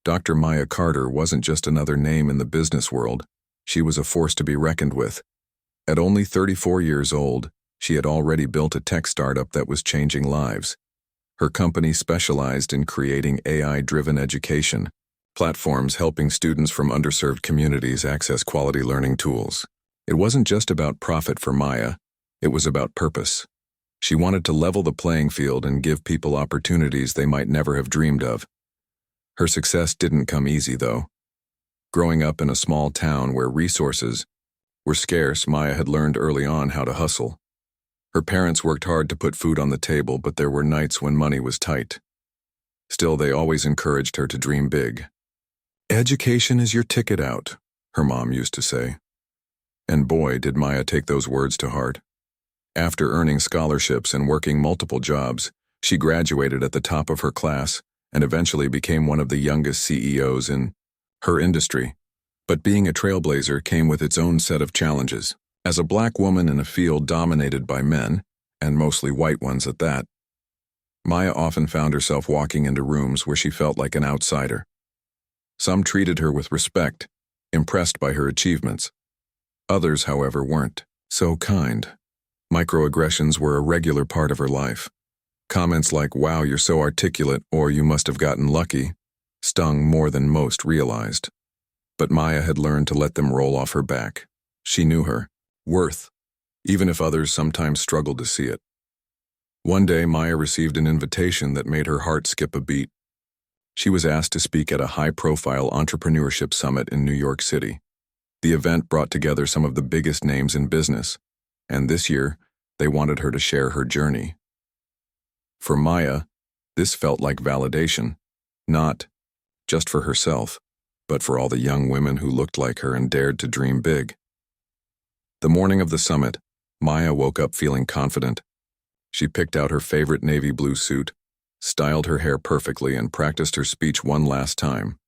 Dr. Maya Carter wasn't just another name in the business world. She was a force to be reckoned with. At only 34 years old, she had already built a tech startup that was changing lives. Her company specialized in creating AI-driven education, platforms helping students from underserved communities access quality learning tools. It wasn't just about profit for Maya, it was about purpose. She wanted to level the playing field and give people opportunities they might never have dreamed of. Her success didn't come easy, though. Growing up in a small town where resources were scarce, Maya had learned early on how to hustle. Her parents worked hard to put food on the table, but there were nights when money was tight. Still, they always encouraged her to dream big. "Education is your ticket out," her mom used to say. And boy, did Maya take those words to heart. After earning scholarships and working multiple jobs, she graduated at the top of her class and eventually became one of the youngest CEOs in her industry. But being a trailblazer came with its own set of challenges. As a black woman in a field dominated by men, and mostly white ones at that, Maya often found herself walking into rooms where she felt like an outsider. Some treated her with respect, impressed by her achievements. Others, however, weren't so kind. Microaggressions were a regular part of her life. Comments like, "Wow, you're so articulate," or "You must have gotten lucky," stung more than most realized. But Maya had learned to let them roll off her back. She knew her worth, even if others sometimes struggled to see it. One day, Maya received an invitation that made her heart skip a beat. She was asked to speak at a high-profile entrepreneurship summit in New York City. The event brought together some of the biggest names in business, and this year, they wanted her to share her journey. For Maya, this felt like validation, not just for herself, but for all the young women who looked like her and dared to dream big. The morning of the summit, Maya woke up feeling confident. She picked out her favorite navy blue suit, styled her hair perfectly, and practiced her speech one last time.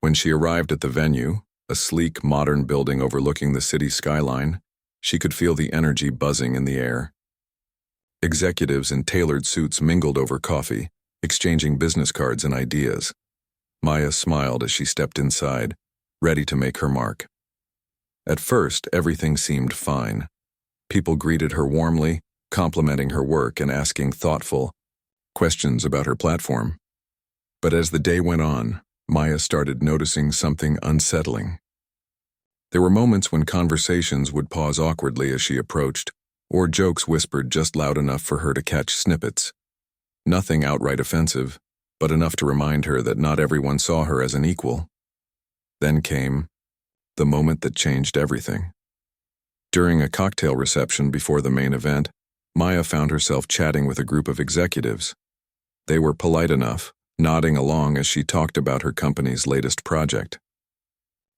When she arrived at the venue, a sleek, modern building overlooking the city skyline, she could feel the energy buzzing in the air. Executives in tailored suits mingled over coffee, exchanging business cards and ideas. Maya smiled as she stepped inside, ready to make her mark. At first, everything seemed fine. People greeted her warmly, complimenting her work and asking thoughtful questions about her platform. But as the day went on, Maya started noticing something unsettling. There were moments when conversations would pause awkwardly as she approached, or jokes whispered just loud enough for her to catch snippets. Nothing outright offensive, but enough to remind her that not everyone saw her as an equal. Then came the moment that changed everything. During a cocktail reception before the main event, Maya found herself chatting with a group of executives. They were polite enough, nodding along as she talked about her company's latest project.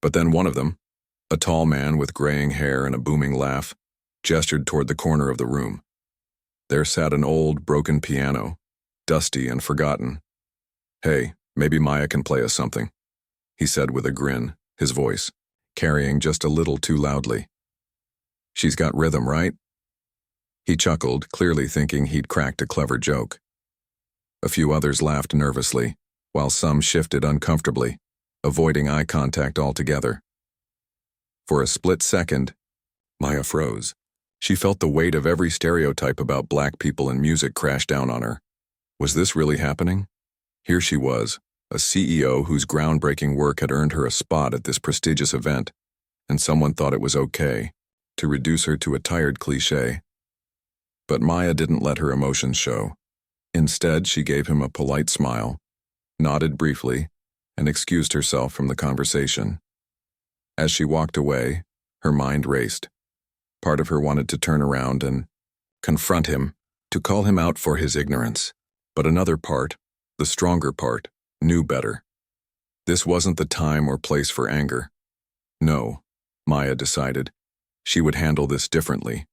But then one of them, a tall man with graying hair and a booming laugh, gestured toward the corner of the room. There sat an old, broken piano, dusty and forgotten. "Hey, maybe Maya can play us something," he said with a grin, his voice carrying just a little too loudly. "She's got rhythm, right?" He chuckled, clearly thinking he'd cracked a clever joke. A few others laughed nervously, while some shifted uncomfortably, avoiding eye contact altogether. For a split second, Maya froze. She felt the weight of every stereotype about black people in music crash down on her. Was this really happening? Here she was, a CEO whose groundbreaking work had earned her a spot at this prestigious event, and someone thought it was okay to reduce her to a tired cliché. But Maya didn't let her emotions show. Instead, she gave him a polite smile, nodded briefly, and excused herself from the conversation. As she walked away, her mind raced. Part of her wanted to turn around and confront him, to call him out for his ignorance. But another part, the stronger part, knew better. This wasn't the time or place for anger. No, Maya decided. She would handle this differently.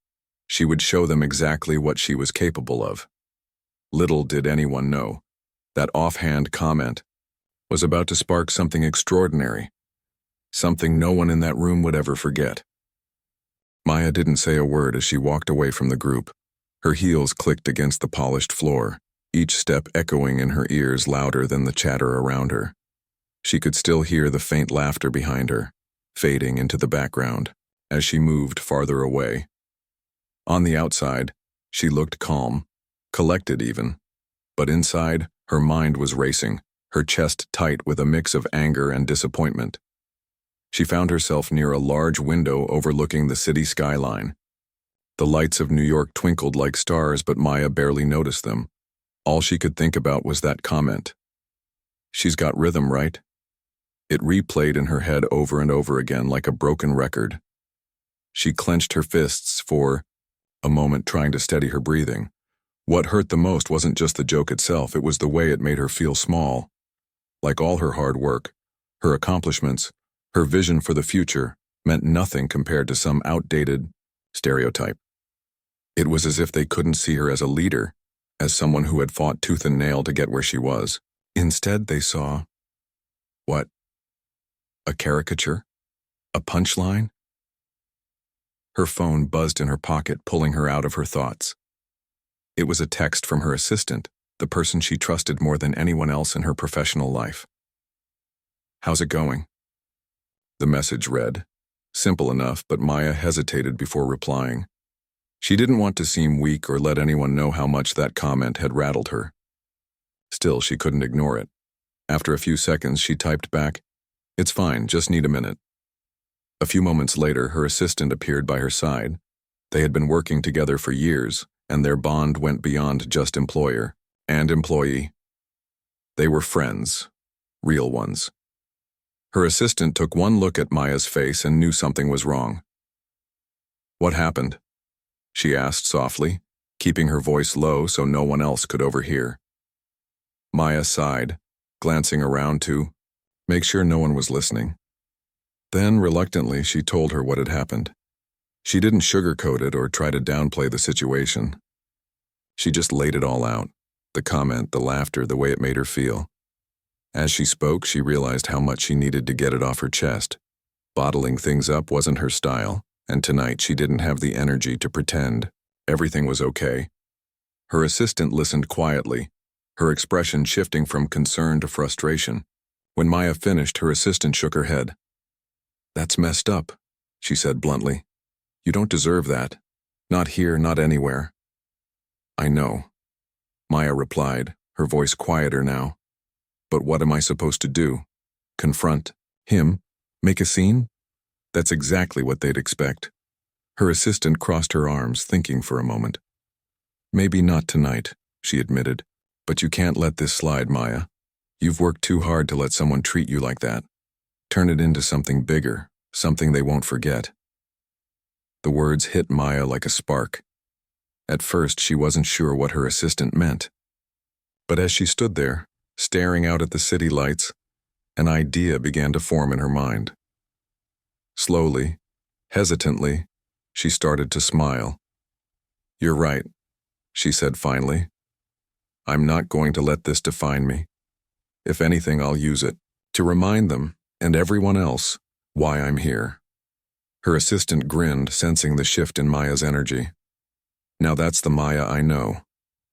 She would show them exactly what she was capable of. Little did anyone know, that offhand comment was about to spark something extraordinary, something no one in that room would ever forget. Maya didn't say a word as she walked away from the group. Her heels clicked against the polished floor, each step echoing in her ears louder than the chatter around her. She could still hear the faint laughter behind her, fading into the background as she moved farther away. On the outside, she looked calm, collected even, but inside, her mind was racing, her chest tight with a mix of anger and disappointment. She found herself near a large window overlooking the city skyline. The lights of New York twinkled like stars, but Maya barely noticed them. All she could think about was that comment. "She's got rhythm, right?" It replayed in her head over and over again like a broken record. She clenched her fists for a moment, trying to steady her breathing. What hurt the most wasn't just the joke itself, it was the way it made her feel small. Like all her hard work, her accomplishments, her vision for the future meant nothing compared to some outdated stereotype. It was as if they couldn't see her as a leader, as someone who had fought tooth and nail to get where she was. Instead, they saw, what? A caricature? A punchline? Her phone buzzed in her pocket, pulling her out of her thoughts. It was a text from her assistant, the person she trusted more than anyone else in her professional life. "How's it going?" The message read. Simple enough, but Maya hesitated before replying. She didn't want to seem weak or let anyone know how much that comment had rattled her. Still, she couldn't ignore it. After a few seconds, she typed back, "It's fine, just need a minute." A few moments later, her assistant appeared by her side. They had been working together for years, and their bond went beyond just employer and employee. They were friends, real ones. Her assistant took one look at Maya's face and knew something was wrong. "What happened?" she asked softly, keeping her voice low so no one else could overhear. Maya sighed, glancing around to make sure no one was listening. Then, reluctantly, she told her what had happened. She didn't sugarcoat it or try to downplay the situation. She just laid it all out, the comment, the laughter, the way it made her feel. As she spoke, she realized how much she needed to get it off her chest. Bottling things up wasn't her style, and tonight she didn't have the energy to pretend everything was okay. Her assistant listened quietly, her expression shifting from concern to frustration. When Maya finished, her assistant shook her head. "That's messed up," she said bluntly. "You don't deserve that. Not here, not anywhere." "I know," Maya replied, her voice quieter now. "But what am I supposed to do? Confront him? Make a scene?" That's exactly what they'd expect. Her assistant crossed her arms, thinking for a moment. "Maybe not tonight," she admitted, "but you can't let this slide, Maya. You've worked too hard to let someone treat you like that. Turn it into something bigger, something they won't forget." The words hit Maya like a spark. At first, she wasn't sure what her assistant meant. But as she stood there, staring out at the city lights, an idea began to form in her mind. Slowly, hesitantly, she started to smile. "You're right," she said finally. "I'm not going to let this define me. If anything, I'll use it to remind them, and everyone else, why I'm here." Her assistant grinned, sensing the shift in Maya's energy. "Now that's the Maya I know.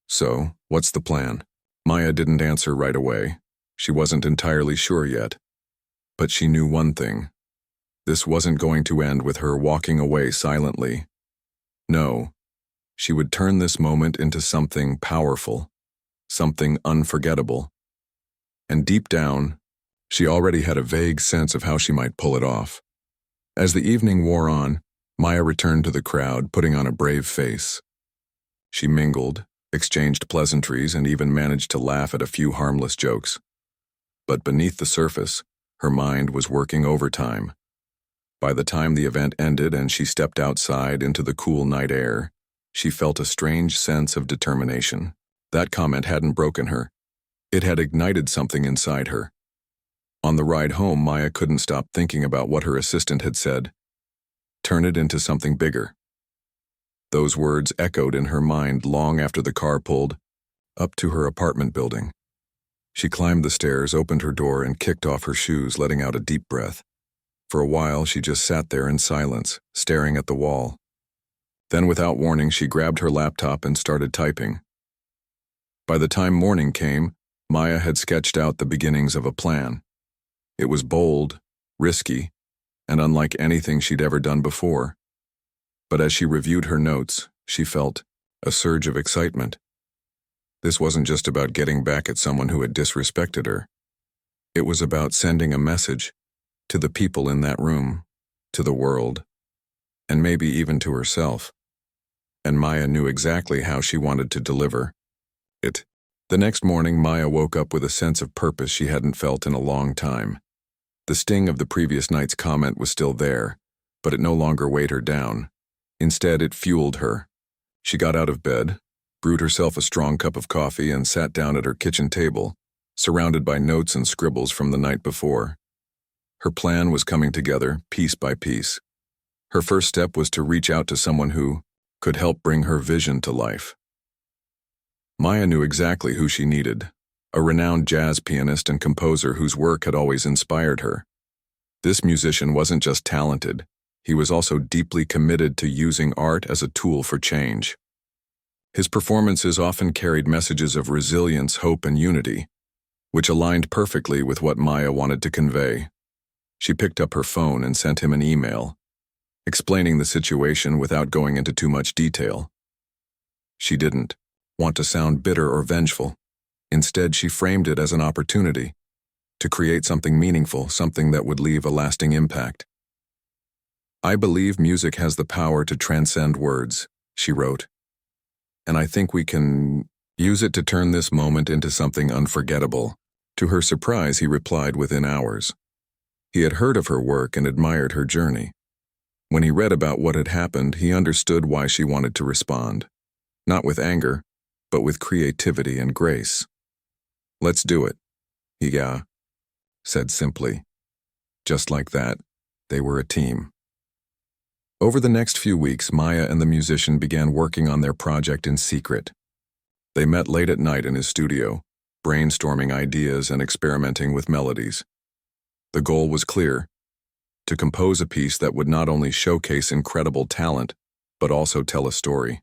So, what's the plan?" Maya didn't answer right away. She wasn't entirely sure yet. But she knew one thing. This wasn't going to end with her walking away silently. No, she would turn this moment into something powerful, something unforgettable. And deep down, she already had a vague sense of how she might pull it off. As the evening wore on, Maya returned to the crowd, putting on a brave face. She mingled, exchanged pleasantries, and even managed to laugh at a few harmless jokes. But beneath the surface, her mind was working overtime. By the time the event ended and she stepped outside into the cool night air, she felt a strange sense of determination. That comment hadn't broken her. It had ignited something inside her. On the ride home, Maya couldn't stop thinking about what her assistant had said. Turn it into something bigger. Those words echoed in her mind long after the car pulled up to her apartment building. She climbed the stairs, opened her door, and kicked off her shoes, letting out a deep breath. For a while, she just sat there in silence, staring at the wall. Then, without warning, she grabbed her laptop and started typing. By the time morning came, Maya had sketched out the beginnings of a plan. It was bold, risky, and unlike anything she'd ever done before. But as she reviewed her notes, she felt a surge of excitement. This wasn't just about getting back at someone who had disrespected her. It was about sending a message to the people in that room, to the world, and maybe even to herself. And Maya knew exactly how she wanted to deliver it. The next morning, Maya woke up with a sense of purpose she hadn't felt in a long time. The sting of the previous night's comment was still there, but it no longer weighed her down. Instead, it fueled her. She got out of bed, brewed herself a strong cup of coffee, and sat down at her kitchen table, surrounded by notes and scribbles from the night before. Her plan was coming together, piece by piece. Her first step was to reach out to someone who could help bring her vision to life. Maya knew exactly who she needed, a renowned jazz pianist and composer whose work had always inspired her. This musician wasn't just talented, he was also deeply committed to using art as a tool for change. His performances often carried messages of resilience, hope, and unity, which aligned perfectly with what Maya wanted to convey. She picked up her phone and sent him an email, explaining the situation without going into too much detail. She didn't want to sound bitter or vengeful. Instead, she framed it as an opportunity to create something meaningful, something that would leave a lasting impact. "I believe music has the power to transcend words," she wrote, "and I think we can use it to turn this moment into something unforgettable." To her surprise, he replied within hours. He had heard of her work and admired her journey. When he read about what had happened, he understood why she wanted to respond. Not with anger, but with creativity and grace. "Let's do it," he said simply. Just like that, they were a team. Over the next few weeks, Maya and the musician began working on their project in secret. They met late at night in his studio, brainstorming ideas and experimenting with melodies. The goal was clear: to compose a piece that would not only showcase incredible talent, but also tell a story.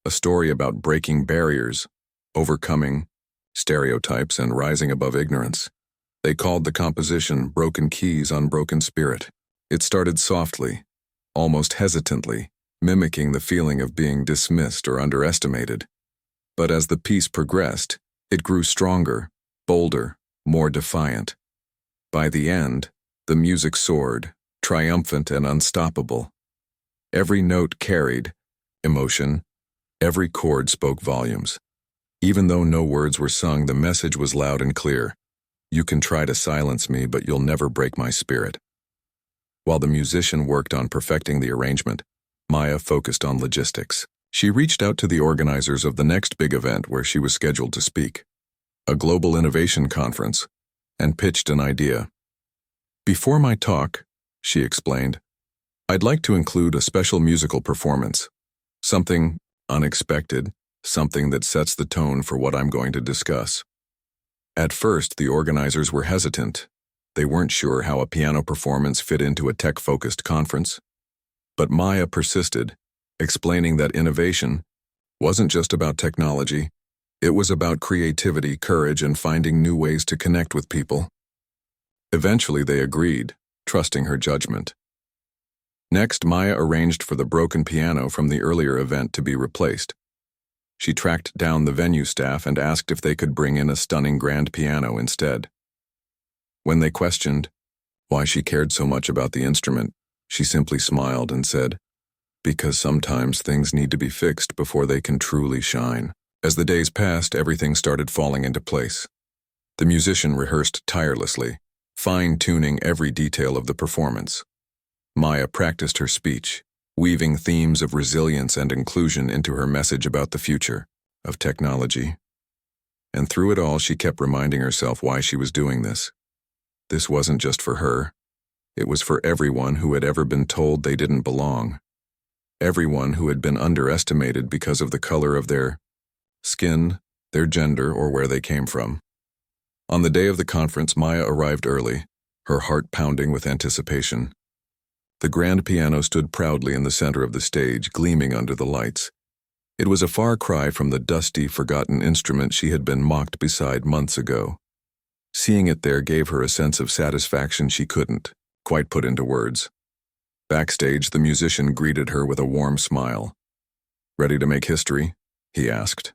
A story about breaking barriers, overcoming stereotypes, and rising above ignorance. They called the composition Broken Keys, Unbroken Spirit. It started softly, almost hesitantly, mimicking the feeling of being dismissed or underestimated. But as the piece progressed, it grew stronger, bolder, more defiant. By the end, the music soared, triumphant and unstoppable. Every note carried emotion, every chord spoke volumes. Even though no words were sung, the message was loud and clear. "You can try to silence me, but you'll never break my spirit." While the musician worked on perfecting the arrangement, Maya focused on logistics. She reached out to the organizers of the next big event where she was scheduled to speak, a global innovation conference, and pitched an idea. "Before my talk," she explained, "I'd like to include a special musical performance. Something unexpected, something that sets the tone for what I'm going to discuss." At first, the organizers were hesitant. They weren't sure how a piano performance fit into a tech-focused conference. But Maya persisted, explaining that innovation wasn't just about technology. It was about creativity, courage, and finding new ways to connect with people. Eventually, they agreed, trusting her judgment. Next, Maya arranged for the broken piano from the earlier event to be replaced. She tracked down the venue staff and asked if they could bring in a stunning grand piano instead. When they questioned why she cared so much about the instrument, she simply smiled and said, "Because sometimes things need to be fixed before they can truly shine." As the days passed, everything started falling into place. The musician rehearsed tirelessly, fine-tuning every detail of the performance. Maya practiced her speech, weaving themes of resilience and inclusion into her message about the future of technology. And through it all, she kept reminding herself why she was doing this. This wasn't just for her. It was for everyone who had ever been told they didn't belong. Everyone who had been underestimated because of the color of their skin, their gender, or where they came from. On the day of the conference, Maya arrived early, her heart pounding with anticipation. The grand piano stood proudly in the center of the stage, gleaming under the lights. It was a far cry from the dusty, forgotten instrument she had been mocked beside months ago. Seeing it there gave her a sense of satisfaction she couldn't quite put into words. Backstage, the musician greeted her with a warm smile. "Ready to make history?" he asked.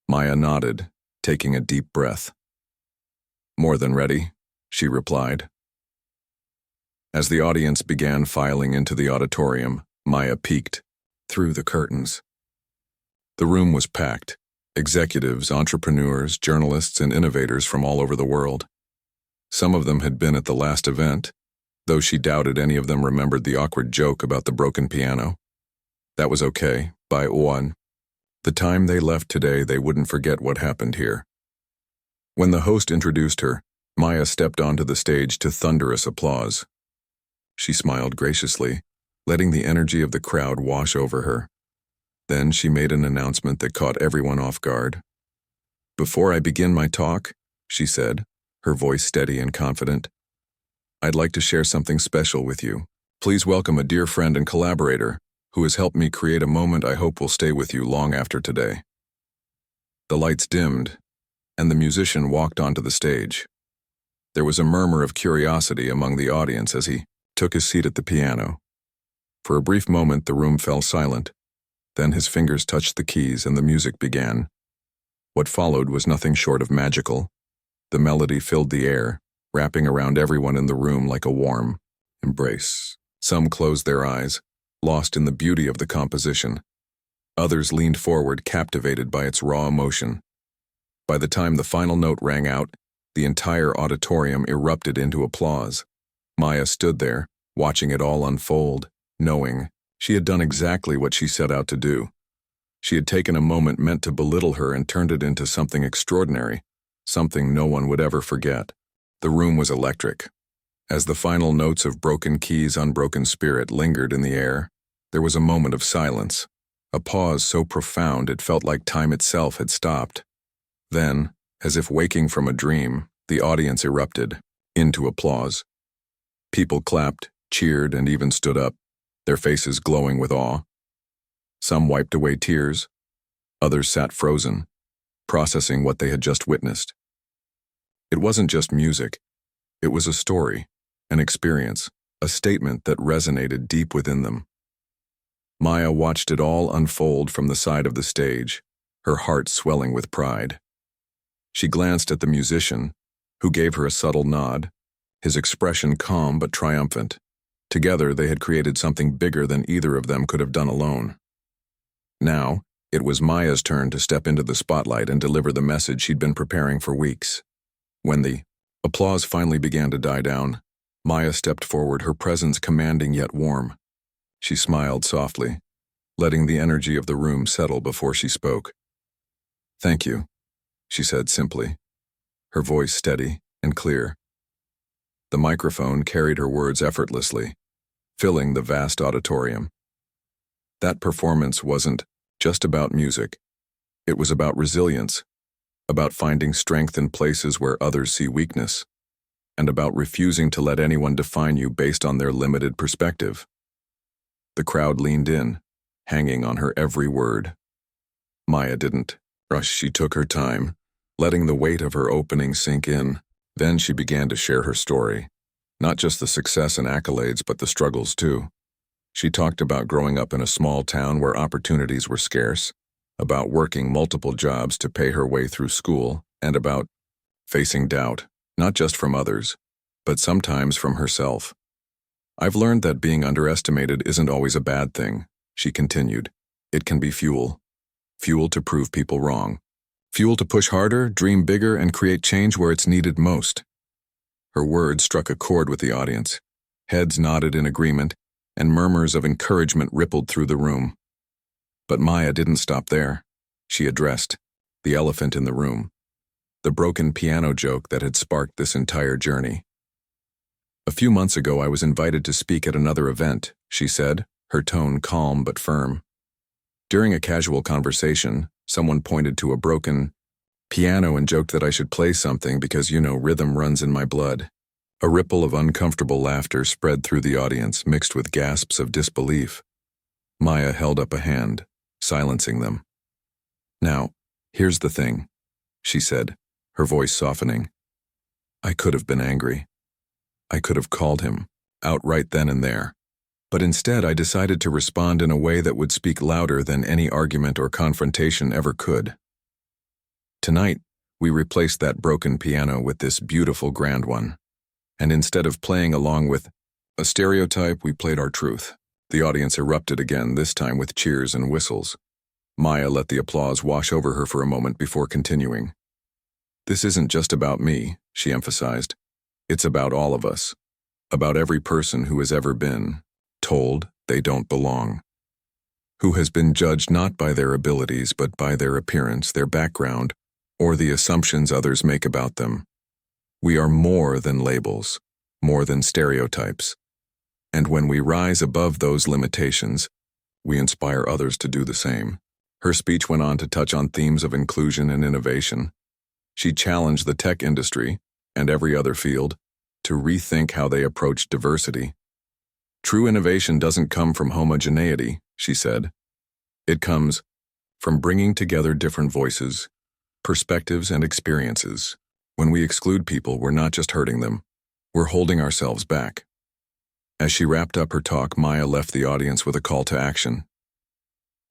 Maya nodded, taking a deep breath. "More than ready," she replied. As the audience began filing into the auditorium, Maya peeked through the curtains. The room was packed. Executives, entrepreneurs, journalists, and innovators from all over the world. Some of them had been at the last event, though she doubted any of them remembered the awkward joke about the broken piano. That was okay, by one. The time they left today, they wouldn't forget what happened here. When the host introduced her, Maya stepped onto the stage to thunderous applause. She smiled graciously, letting the energy of the crowd wash over her. Then she made an announcement that caught everyone off guard. "Before I begin my talk," she said, her voice steady and confident, "I'd like to share something special with you. Please welcome a dear friend and collaborator who has helped me create a moment I hope will stay with you long after today." The lights dimmed, and the musician walked onto the stage. There was a murmur of curiosity among the audience as he took his seat at the piano. For a brief moment, the room fell silent. Then his fingers touched the keys and the music began. What followed was nothing short of magical. The melody filled the air, wrapping around everyone in the room like a warm embrace. Some closed their eyes, lost in the beauty of the composition. Others leaned forward, captivated by its raw emotion. By the time the final note rang out, the entire auditorium erupted into applause. Maya stood there, watching it all unfold, knowing she had done exactly what she set out to do. She had taken a moment meant to belittle her and turned it into something extraordinary, something no one would ever forget. The room was electric. As the final notes of Broken Keys' Unbroken Spirit lingered in the air, there was a moment of silence, a pause so profound it felt like time itself had stopped. Then, as if waking from a dream, the audience erupted into applause. People clapped, cheered, and even stood up, their faces glowing with awe. Some wiped away tears. Others sat frozen, processing what they had just witnessed. It wasn't just music. It was a story, an experience, a statement that resonated deep within them. Maya watched it all unfold from the side of the stage, her heart swelling with pride. She glanced at the musician, who gave her a subtle nod, his expression calm but triumphant. Together, they had created something bigger than either of them could have done alone. Now, it was Maya's turn to step into the spotlight and deliver the message she'd been preparing for weeks. When the applause finally began to die down, Maya stepped forward, her presence commanding yet warm. She smiled softly, letting the energy of the room settle before she spoke. "Thank you," she said simply, her voice steady and clear. The microphone carried her words effortlessly, filling the vast auditorium. That performance wasn't just about music. It was about resilience, about finding strength in places where others see weakness, and about refusing to let anyone define you based on their limited perspective. The crowd leaned in, hanging on her every word. Maya didn't rush. She took her time, letting the weight of her opening sink in. Then she began to share her story, not just the success and accolades, but the struggles too. She talked about growing up in a small town where opportunities were scarce, about working multiple jobs to pay her way through school, and about facing doubt, not just from others, but sometimes from herself. "I've learned that being underestimated isn't always a bad thing," she continued. "It can be fuel. Fuel to prove people wrong. Fuel to push harder, dream bigger, and create change where it's needed most." Her words struck a chord with the audience. Heads nodded in agreement, and murmurs of encouragement rippled through the room. But Maya didn't stop there. She addressed the elephant in the room, the broken piano joke that had sparked this entire journey. "A few months ago, I was invited to speak at another event," she said, her tone calm but firm. "During a casual conversation, someone pointed to a broken piano and joked that I should play something because, rhythm runs in my blood." A ripple of uncomfortable laughter spread through the audience, mixed with gasps of disbelief. Maya held up a hand, silencing them. "Now, here's the thing," she said, her voice softening. I could have been angry. I could have called him, out right then and there. But instead I decided to respond in a way that would speak louder than any argument or confrontation ever could. Tonight, we replaced that broken piano with this beautiful grand one. And instead of playing along with a stereotype, we played our truth. The audience erupted again, this time with cheers and whistles. Maya let the applause wash over her for a moment before continuing. This isn't just about me, she emphasized. It's about all of us. About every person who has ever been told they don't belong. Who has been judged not by their abilities but by their appearance, their background, or the assumptions others make about them. We are more than labels, more than stereotypes. And when we rise above those limitations, we inspire others to do the same. Her speech went on to touch on themes of inclusion and innovation. She challenged the tech industry, and every other field, to rethink how they approach diversity. True innovation doesn't come from homogeneity, she said. It comes from bringing together different voices, perspectives, and experiences. When we exclude people, we're not just hurting them, we're holding ourselves back. As she wrapped up her talk, Maya left the audience with a call to action.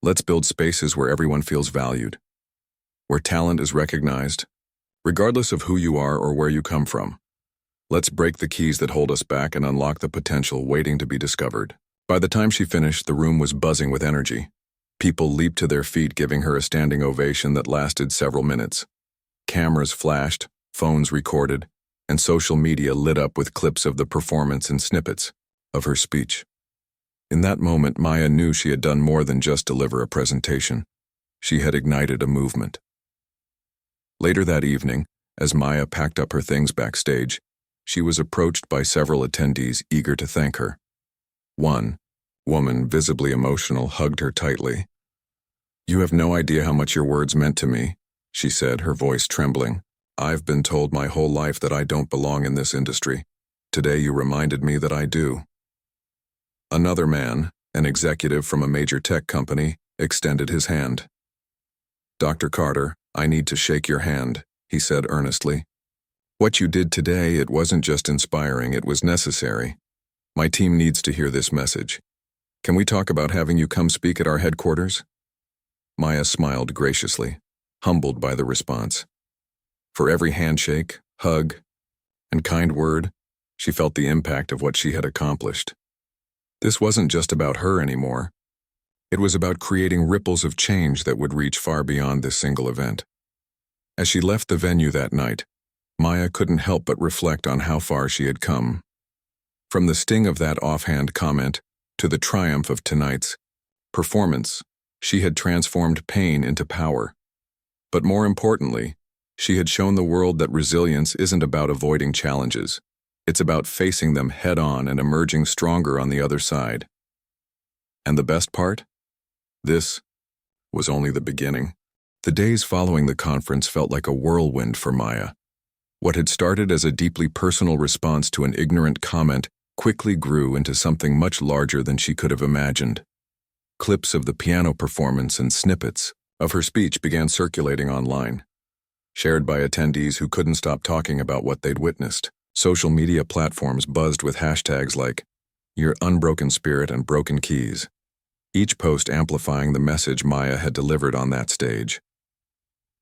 Let's build spaces where everyone feels valued, where talent is recognized, regardless of who you are or where you come from. Let's break the keys that hold us back and unlock the potential waiting to be discovered. By the time she finished, the room was buzzing with energy. People leaped to their feet, giving her a standing ovation that lasted several minutes. Cameras flashed, phones recorded, and social media lit up with clips of the performance and snippets of her speech. In that moment, Maya knew she had done more than just deliver a presentation. She had ignited a movement. Later that evening, as Maya packed up her things backstage, she was approached by several attendees eager to thank her. One woman, visibly emotional, hugged her tightly. "You have no idea how much your words meant to me," she said, her voice trembling. "I've been told my whole life that I don't belong in this industry. Today you reminded me that I do." Another man, an executive from a major tech company, extended his hand. "Dr. Carter, I need to shake your hand," he said earnestly. "What you did today, it wasn't just inspiring, it was necessary. My team needs to hear this message. Can we talk about having you come speak at our headquarters?" Maya smiled graciously, humbled by the response. For every handshake, hug, and kind word, she felt the impact of what she had accomplished. This wasn't just about her anymore. It was about creating ripples of change that would reach far beyond this single event. As she left the venue that night, Maya couldn't help but reflect on how far she had come. From the sting of that offhand comment to the triumph of tonight's performance, she had transformed pain into power. But more importantly, she had shown the world that resilience isn't about avoiding challenges. It's about facing them head-on and emerging stronger on the other side. And the best part? This was only the beginning. The days following the conference felt like a whirlwind for Maya. What had started as a deeply personal response to an ignorant comment quickly grew into something much larger than she could have imagined. Clips of the piano performance and snippets of her speech began circulating online, shared by attendees who couldn't stop talking about what they'd witnessed. Social media platforms buzzed with hashtags like "Your Unbroken Spirit" and "Broken Keys," each post amplifying the message Maya had delivered on that stage.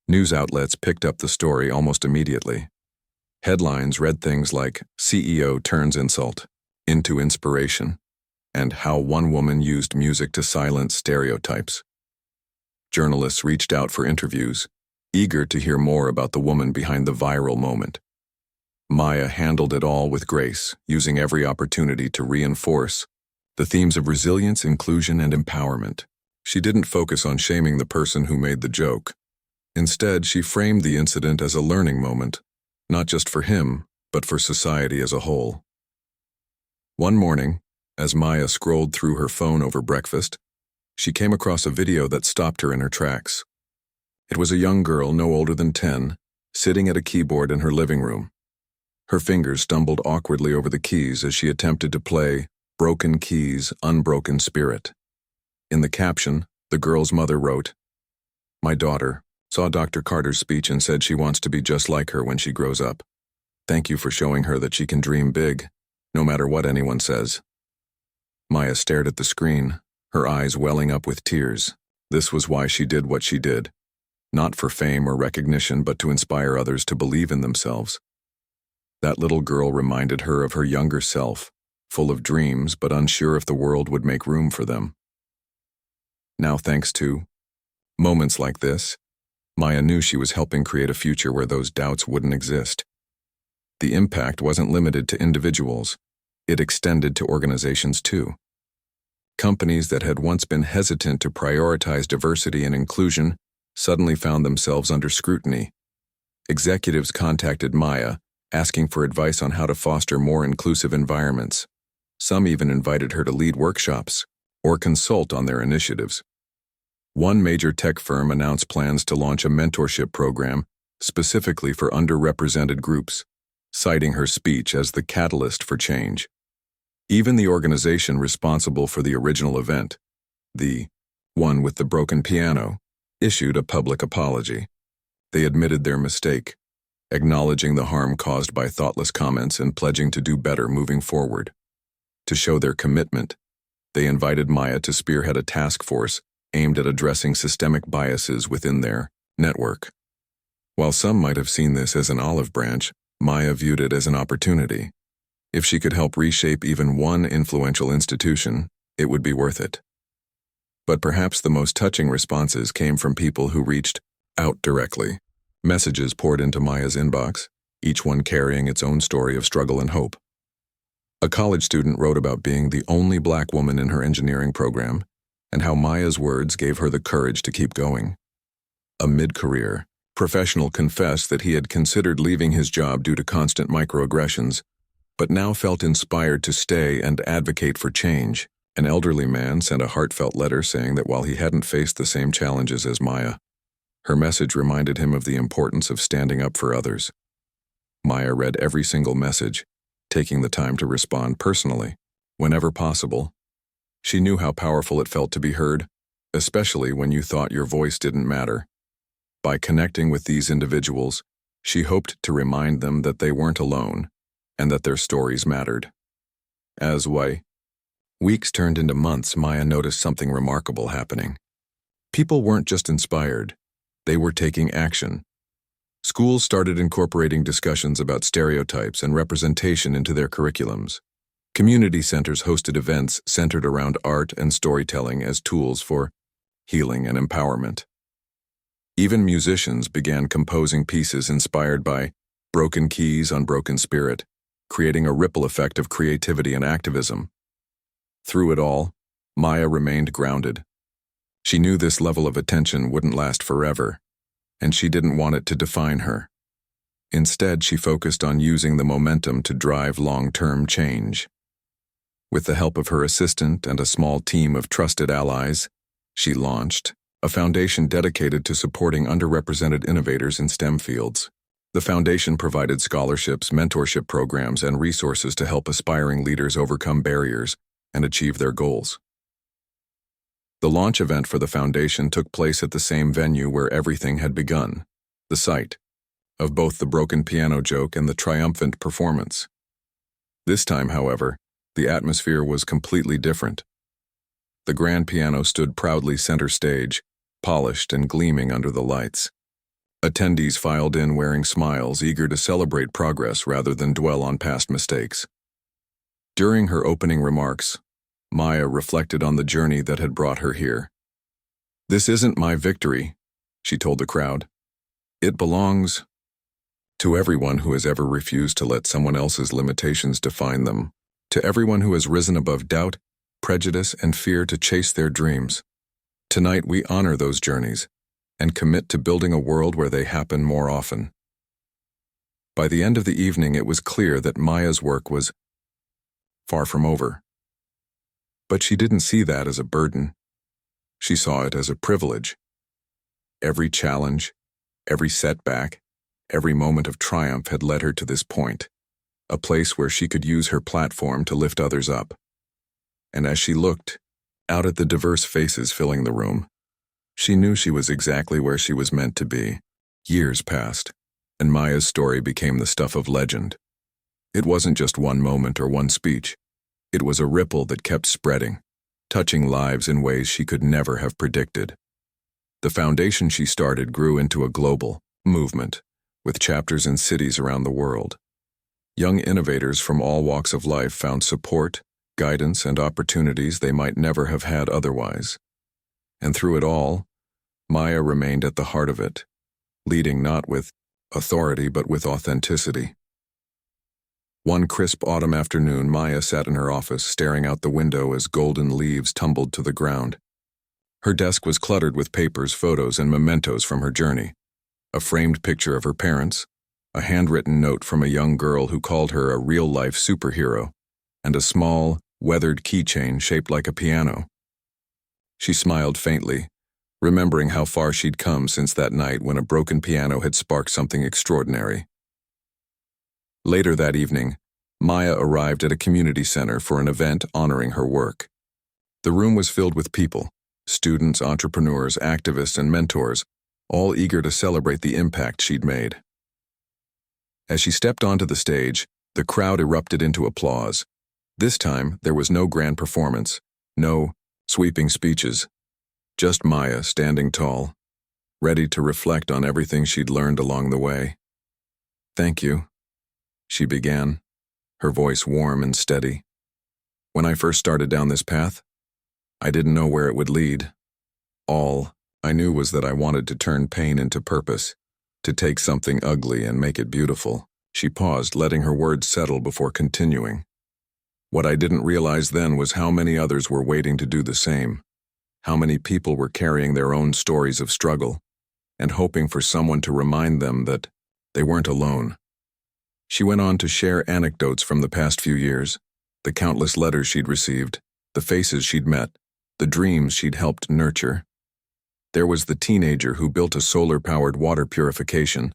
News outlets picked up the story almost immediately. Headlines read things like "CEO turns insult into inspiration," and "How one woman used music to silence stereotypes." Journalists reached out for interviews, eager to hear more about the woman behind the viral moment. Maya handled it all with grace, using every opportunity to reinforce the themes of resilience, inclusion, and empowerment. She didn't focus on shaming the person who made the joke. Instead, she framed the incident as a learning moment, not just for him, but for society as a whole. One morning, as Maya scrolled through her phone over breakfast, she came across a video that stopped her in her tracks. It was a young girl, no older than 10, sitting at a keyboard in her living room. Her fingers stumbled awkwardly over the keys as she attempted to play "Broken Keys, Unbroken Spirit." In the caption, the girl's mother wrote, "My daughter saw Dr. Carter's speech and said she wants to be just like her when she grows up. Thank you for showing her that she can dream big, no matter what anyone says. Maya stared at the screen, her eyes welling up with tears. This was why she did what she did. Not for fame or recognition, but to inspire others to believe in themselves. That little girl reminded her of her younger self, full of dreams but unsure if the world would make room for them. Now, thanks to moments like this, Maya knew she was helping create a future where those doubts wouldn't exist. The impact wasn't limited to individuals. It extended to organizations too. Companies that had once been hesitant to prioritize diversity and inclusion suddenly found themselves under scrutiny. Executives contacted Maya, asking for advice on how to foster more inclusive environments. Some even invited her to lead workshops or consult on their initiatives. One major tech firm announced plans to launch a mentorship program specifically for underrepresented groups, citing her speech as the catalyst for change. Even the organization responsible for the original event, the one with the broken piano, issued a public apology. They admitted their mistake, acknowledging the harm caused by thoughtless comments and pledging to do better moving forward. To show their commitment, they invited Maya to spearhead a task force aimed at addressing systemic biases within their network. While some might have seen this as an olive branch, Maya viewed it as an opportunity. If she could help reshape even one influential institution, it would be worth it. But perhaps the most touching responses came from people who reached out directly. Messages poured into Maya's inbox, each one carrying its own story of struggle and hope. A college student wrote about being the only Black woman in her engineering program and how Maya's words gave her the courage to keep going. A mid-career professional confessed that he had considered leaving his job due to constant microaggressions, but now felt inspired to stay and advocate for change. An elderly man sent a heartfelt letter saying that while he hadn't faced the same challenges as Maya, her message reminded him of the importance of standing up for others. Maya read every single message, taking the time to respond personally, whenever possible. She knew how powerful it felt to be heard, especially when you thought your voice didn't matter. By connecting with these individuals, she hoped to remind them that they weren't alone, and that their stories mattered. As weeks turned into months, Maya noticed something remarkable happening. People weren't just inspired, they were taking action. Schools started incorporating discussions about stereotypes and representation into their curriculums. Community centers hosted events centered around art and storytelling as tools for healing and empowerment. Even musicians began composing pieces inspired by broken keys on broken spirit, creating a ripple effect of creativity and activism. Through it all, Maya remained grounded. She knew this level of attention wouldn't last forever, and she didn't want it to define her. Instead, she focused on using the momentum to drive long-term change. With the help of her assistant and a small team of trusted allies, she launched a foundation dedicated to supporting underrepresented innovators in STEM fields. The foundation provided scholarships, mentorship programs, and resources to help aspiring leaders overcome barriers and achieve their goals. The launch event for the foundation took place at the same venue where everything had begun, the site of both the broken piano joke and the triumphant performance. This time, however, the atmosphere was completely different. The grand piano stood proudly center stage, polished and gleaming under the lights. Attendees filed in wearing smiles, eager to celebrate progress rather than dwell on past mistakes. During her opening remarks, Maya reflected on the journey that had brought her here. "This isn't my victory," she told the crowd. "It belongs to everyone who has ever refused to let someone else's limitations define them, to everyone who has risen above doubt, prejudice, and fear to chase their dreams. Tonight we honor those journeys and commit to building a world where they happen more often." By the end of the evening, it was clear that Maya's work was far from over. But she didn't see that as a burden. She saw it as a privilege. Every challenge, every setback, every moment of triumph had led her to this point, a place where she could use her platform to lift others up. And as she looked out at the diverse faces filling the room, she knew she was exactly where she was meant to be. Years passed. and Maya's story became the stuff of legend. It wasn't just one moment or one speech. It was a ripple that kept spreading, touching lives in ways she could never have predicted. The foundation she started grew into a global movement, with chapters in cities around the world. Young innovators from all walks of life found support, guidance, and opportunities they might never have had otherwise. And through it all, Maya remained at the heart of it, leading not with authority but with authenticity. One crisp autumn afternoon, Maya sat in her office, staring out the window as golden leaves tumbled to the ground. Her desk was cluttered with papers, photos, and mementos from her journey. A framed picture of her parents, a handwritten note from a young girl who called her a real-life superhero, and a small, weathered keychain shaped like a piano. She smiled faintly, remembering how far she'd come since that night when a broken piano had sparked something extraordinary. Later that evening, Maya arrived at a community center for an event honoring her work. The room was filled with people, students, entrepreneurs, activists, and mentors, all eager to celebrate the impact she'd made. As she stepped onto the stage, the crowd erupted into applause. This time, there was no grand performance, no sweeping speeches, just Maya standing tall, ready to reflect on everything she'd learned along the way. "Thank you," she began, her voice warm and steady. "When I first started down this path, I didn't know where it would lead. All I knew was that I wanted to turn pain into purpose, to take something ugly and make it beautiful." She paused, letting her words settle before continuing. "What I didn't realize then was how many others were waiting to do the same, how many people were carrying their own stories of struggle, and hoping for someone to remind them that they weren't alone." She went on to share anecdotes from the past few years, the countless letters she'd received, the faces she'd met, the dreams she'd helped nurture. There was the teenager who built a solar-powered water purification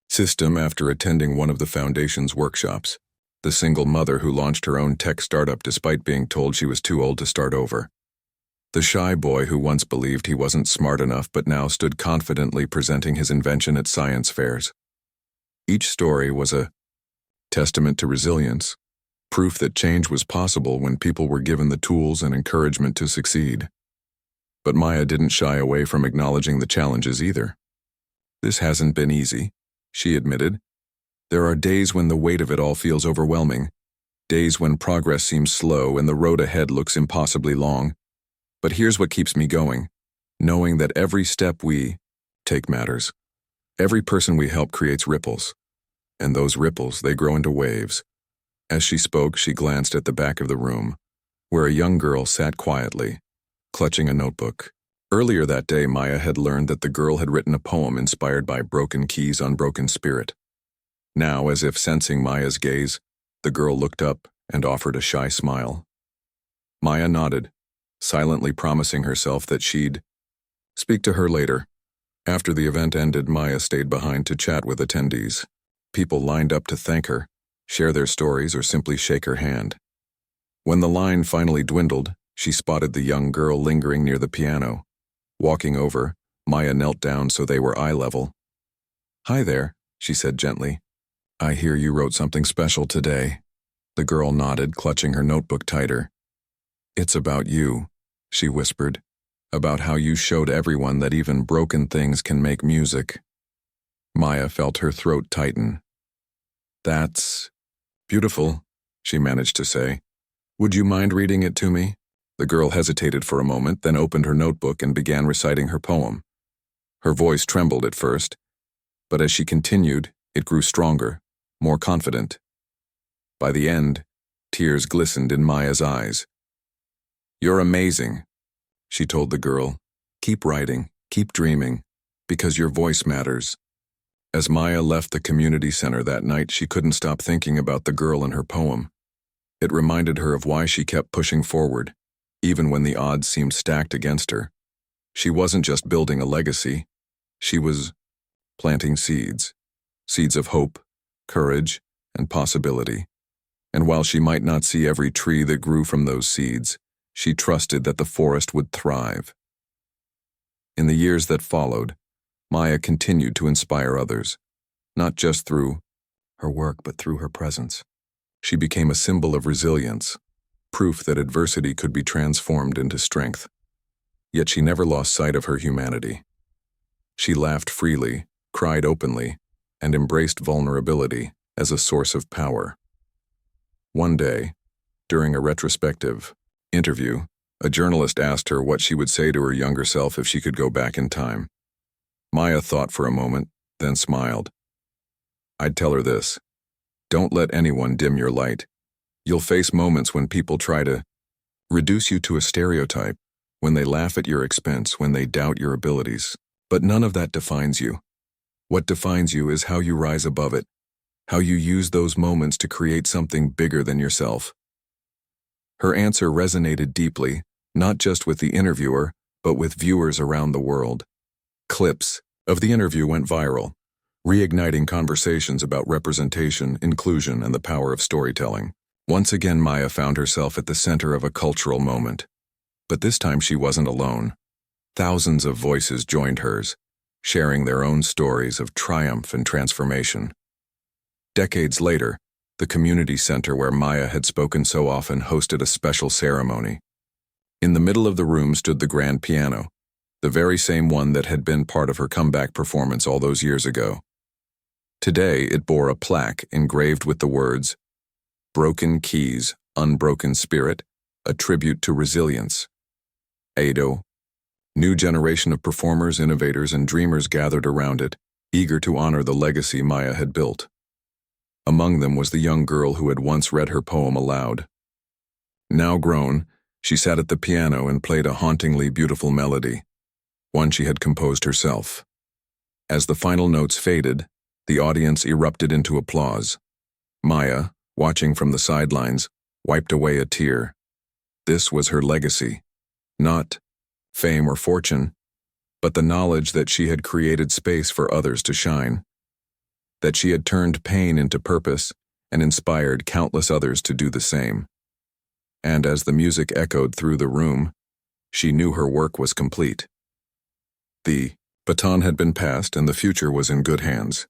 system after attending one of the foundation's workshops, the single mother who launched her own tech startup despite being told she was too old to start over, the shy boy who once believed he wasn't smart enough but now stood confidently presenting his invention at science fairs. Each story was a testament to resilience, proof that change was possible when people were given the tools and encouragement to succeed. But Maya didn't shy away from acknowledging the challenges either. "This hasn't been easy," she admitted. "There are days when the weight of it all feels overwhelming, days when progress seems slow and the road ahead looks impossibly long. But here's what keeps me going, knowing that every step we take matters. Every person we help creates ripples, and those ripples, they grow into waves." As she spoke, she glanced at the back of the room, where a young girl sat quietly, clutching a notebook. Earlier that day, Maya had learned that the girl had written a poem inspired by Broken Keys' Unbroken Spirit. Now, as if sensing Maya's gaze, the girl looked up and offered a shy smile. Maya nodded, silently promising herself that she'd speak to her later. After the event ended, Maya stayed behind to chat with attendees. People lined up to thank her, share their stories, or simply shake her hand. When the line finally dwindled, she spotted the young girl lingering near the piano. Walking over, Maya knelt down so they were eye level. "Hi there," she said gently. "I hear you wrote something special today." The girl nodded, clutching her notebook tighter. "It's about you," she whispered, "about how you showed everyone that even broken things can make music." Maya felt her throat tighten. "That's beautiful," she managed to say. "Would you mind reading it to me?" The girl hesitated for a moment, then opened her notebook and began reciting her poem. Her voice trembled at first, but as she continued, it grew stronger, more confident. By the end, tears glistened in Maya's eyes. "You're amazing," she told the girl. "Keep writing, keep dreaming, because your voice matters." As Maya left the community center that night, she couldn't stop thinking about the girl and her poem. It reminded her of why she kept pushing forward, even when the odds seemed stacked against her. She wasn't just building a legacy, she was planting seeds. Seeds of hope, courage, and possibility. And while she might not see every tree that grew from those seeds, she trusted that the forest would thrive. In the years that followed, Maya continued to inspire others, not just through her work but through her presence. She became a symbol of resilience, proof that adversity could be transformed into strength. Yet she never lost sight of her humanity. She laughed freely, cried openly, and embraced vulnerability as a source of power. One day, during a retrospective interview, a journalist asked her what she would say to her younger self if she could go back in time. Maya thought for a moment, then smiled. "I'd tell her this. Don't let anyone dim your light. You'll face moments when people try to reduce you to a stereotype, when they laugh at your expense, when they doubt your abilities. But none of that defines you. What defines you is how you rise above it, how you use those moments to create something bigger than yourself." Her answer resonated deeply, not just with the interviewer, but with viewers around the world. Clips of the interview went viral, reigniting conversations about representation, inclusion, and the power of storytelling. Once again, Maya found herself at the center of a cultural moment. But this time she wasn't alone. Thousands of voices joined hers, sharing their own stories of triumph and transformation. Decades later, the community center where Maya had spoken so often hosted a special ceremony. In the middle of the room stood the grand piano, the very same one that had been part of her comeback performance all those years ago. Today, it bore a plaque engraved with the words, "Broken Keys, Unbroken Spirit, a tribute to resilience." Ado. New generation of performers, innovators, and dreamers gathered around it, eager to honor the legacy Maya had built. Among them was the young girl who had once read her poem aloud. Now grown, she sat at the piano and played a hauntingly beautiful melody, one she had composed herself. As the final notes faded, the audience erupted into applause. Maya, watching from the sidelines, wiped away a tear. This was her legacy. Not fame or fortune, but the knowledge that she had created space for others to shine, that she had turned pain into purpose and inspired countless others to do the same. And as the music echoed through the room, she knew her work was complete. The baton had been passed and the future was in good hands.